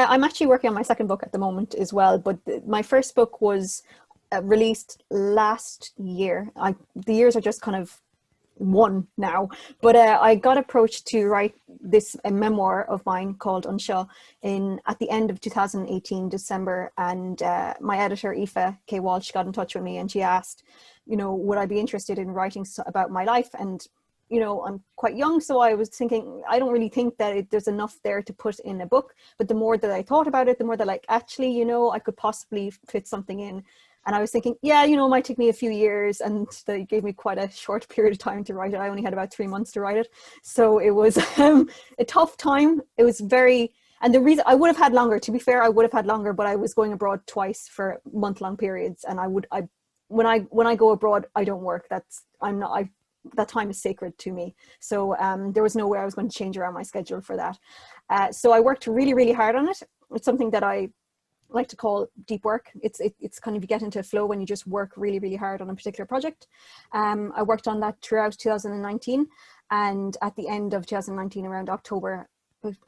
I'm actually working on my second book at the moment as well, but my first book was released last year. The years are just kind of one now, but I got approached to write this a memoir of mine called Unshaw at the end of 2018 December, and my editor Aoife K. Walsh got in touch with me, and she asked, would I be interested in writing about my life? And I'm quite young, so I was thinking, I don't really think that there's enough there to put in a book. But the more that I thought about it, the more that actually, I could possibly fit something in. And I was thinking, yeah, it might take me a few years, and they gave me quite a short period of time to write it. I only had about 3 months to write it. So it was a tough time. It was and the reason I would have had longer, to be fair, I would have had longer, but I was going abroad twice for month-long periods. And when I go abroad, I don't work. That time is sacred to me. So there was no way I was going to change around my schedule for that. So I worked really, really hard on it. It's something that I like to call deep work. It's kind of, you get into a flow when you just work really, really hard on a particular project. I worked on that throughout 2019, and at the end of 2019, around October,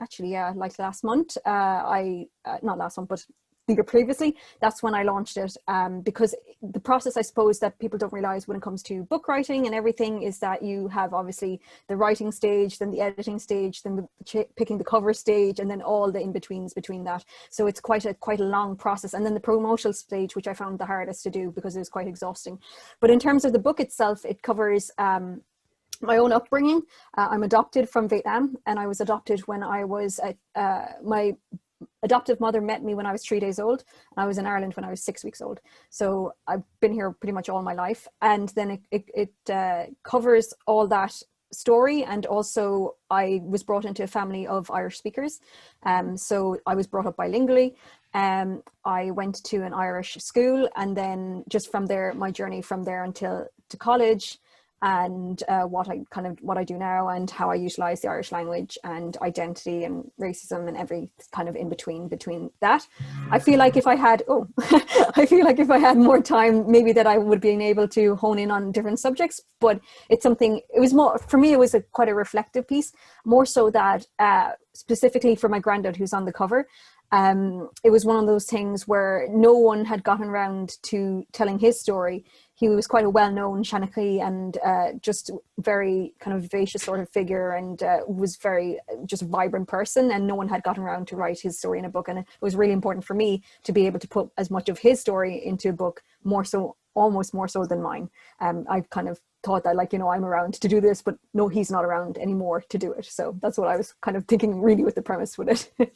actually, yeah, like last month, not last month, but the year previously, that's when I launched it, because the process, I suppose, that people don't realize when it comes to book writing and everything is that you have obviously the writing stage, then the editing stage, then the picking the cover stage, and then all the in-betweens between that. So it's quite a long process. And then the promotional stage, which I found the hardest to do because it was quite exhausting. But in terms of the book itself, it covers my own upbringing. I'm adopted from Vietnam, and I was adopted when I was my adoptive mother met me when I was 3 days old, and I was in Ireland when I was 6 weeks old. So I've been here pretty much all my life. And then it covers all that story. And also I was brought into a family of Irish speakers. So I was brought up bilingually. I went to an Irish school, and then just from there, my journey from there until to college, and what I do now, and how I utilize the Irish language and identity and racism and every kind of in between that. I feel like if I had more time, maybe that I would be able to hone in on different subjects. But it was more, for me, it was quite a reflective piece, more so that specifically for my granddad, who's on the cover. It was one of those things where no one had gotten around to telling his story. He was quite a well-known Shanachie and just very kind of vivacious sort of figure, and was very just a vibrant person, and no one had gotten around to write his story in a book. And it was really important for me to be able to put as much of his story into a book, almost more so than mine. I've kind of thought that, I'm around to do this, but no, he's not around anymore to do it. So that's what I was kind of thinking really with the premise with it.